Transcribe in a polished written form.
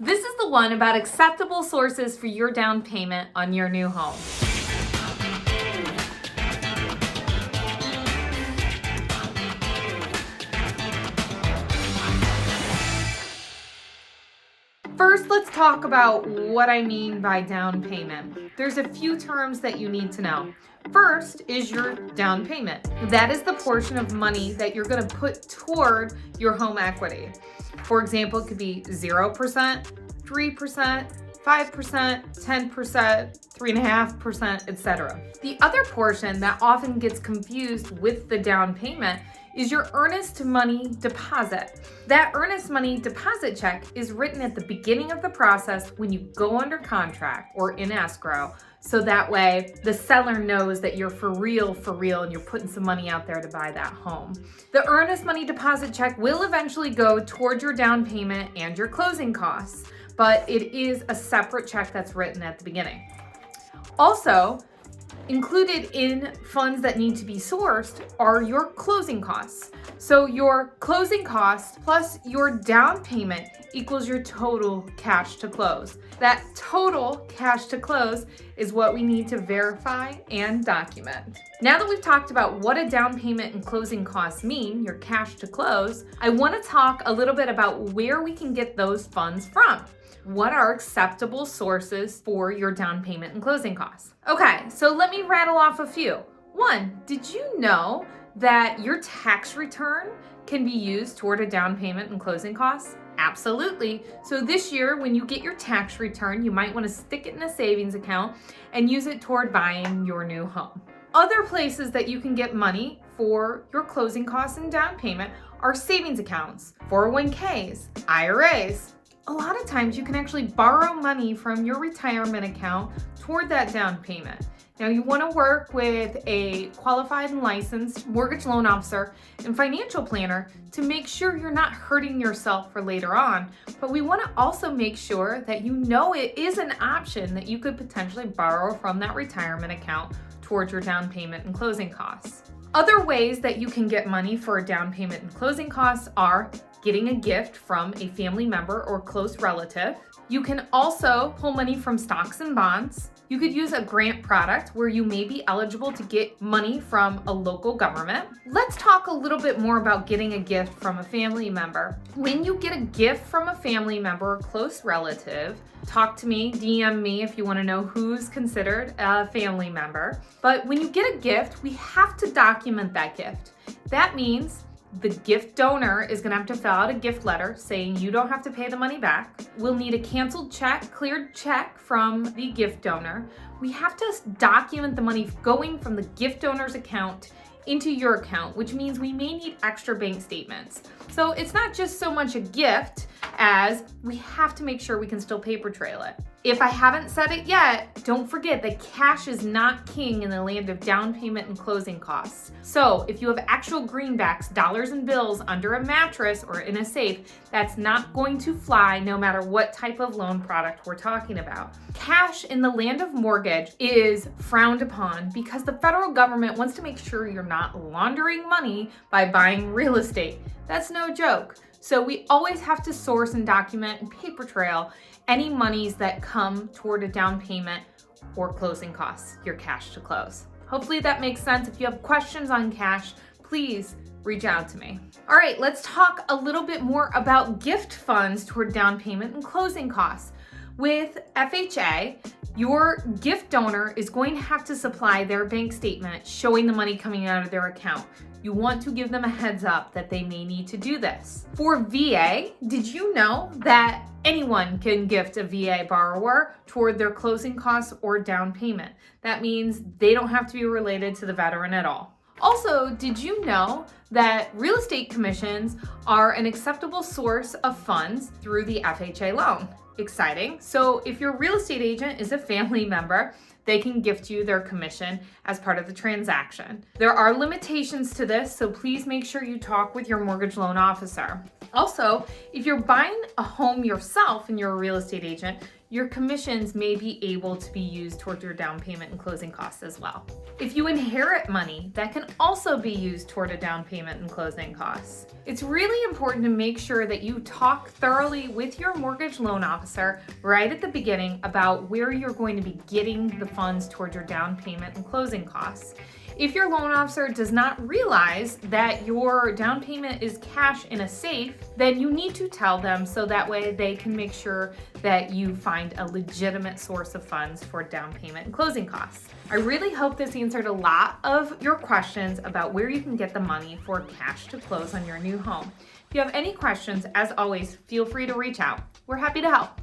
This is the one about acceptable sources for your down payment on your new home. First, let's talk about what I mean by down payment. There's a few terms that you need to know. First is your down payment. That is the portion of money that you're going to put toward your home equity. For example, it could be 0%, 3%, 5%, 10%, 3.5%, etc. The other portion that often gets confused with the down payment is your earnest money deposit. That earnest money deposit check is written at the beginning of the process when you go under contract or in escrow, so that way the seller knows that you're for real and you're putting some money out there to buy that home. The earnest money deposit check will eventually go toward your down payment and your closing costs, but it is a separate check that's written at the beginning. Also, included in funds that need to be sourced are your closing costs. So your closing costs plus your down payment equals your total cash to close. That total cash to close is what we need to verify and document. Now that we've talked about what a down payment and closing costs mean, your cash to close, I want to talk a little bit about where we can get those funds from. What are acceptable sources for your down payment and closing costs? Okay, so let me rattle off a few. One, did you know that your tax return can be used toward a down payment and closing costs? Absolutely. So this year, when you get your tax return, you might want to stick it in a savings account and use it toward buying your new home. Other places that you can get money for your closing costs and down payment are savings accounts, 401ks, IRAs. A lot of times you can actually borrow money from your retirement account toward that down payment. Now you want to work with a qualified and licensed mortgage loan officer and financial planner to make sure you're not hurting yourself for later on. But we want to also make sure that you know it is an option that you could potentially borrow from that retirement account towards your down payment and closing costs. Other ways that you can get money for a down payment and closing costs are getting a gift from a family member or close relative. You can also pull money from stocks and bonds. You could use a grant product where you may be eligible to get money from a local government. Let's talk a little bit more about getting a gift from a family member. When you get a gift from a family member or close relative, talk to me, DM me if you want to know who's considered a family member. But when you get a gift, we have to document that gift. That means the gift donor is going to have to fill out a gift letter saying you don't have to pay the money back. We'll need a canceled check, cleared check from the gift donor. We have to document the money going from the gift donor's account into your account, which means we may need extra bank statements. So it's not just so much a gift as we have to make sure we can still paper trail it. If I haven't said it yet, don't forget that cash is not king in the land of down payment and closing costs. So if you have actual greenbacks, dollars and bills under a mattress or in a safe, that's not going to fly no matter what type of loan product we're talking about. Cash in the land of mortgage is frowned upon because the federal government wants to make sure you're not laundering money by buying real estate. That's no joke. So we always have to source and document and paper trail any monies that come toward a down payment or closing costs, your cash to close. Hopefully that makes sense. If you have questions on cash, please reach out to me. All right, let's talk a little bit more about gift funds toward down payment and closing costs. With FHA, your gift donor is going to have to supply their bank statement showing the money coming out of their account. You want to give them a heads up that they may need to do this. For VA, did you know that anyone can gift a VA borrower toward their closing costs or down payment? That means they don't have to be related to the veteran at all. Also, did you know that real estate commissions are an acceptable source of funds through the FHA loan? Exciting. So if your real estate agent is a family member, they can gift you their commission as part of the transaction. There are limitations to this, so please make sure you talk with your mortgage loan officer. Also, if you're buying a home yourself and you're a real estate agent, your commissions may be able to be used toward your down payment and closing costs as well. If you inherit money, that can also be used toward a down payment payment and closing costs. It's really important to make sure that you talk thoroughly with your mortgage loan officer right at the beginning about where you're going to be getting the funds towards your down payment and closing costs. If your loan officer does not realize that your down payment is cash in a safe, then you need to tell them so that way they can make sure that you find a legitimate source of funds for down payment and closing costs. I really hope this answered a lot of your questions about where you can get the money for cash to close on your new home. If you have any questions, as always, feel free to reach out. We're happy to help.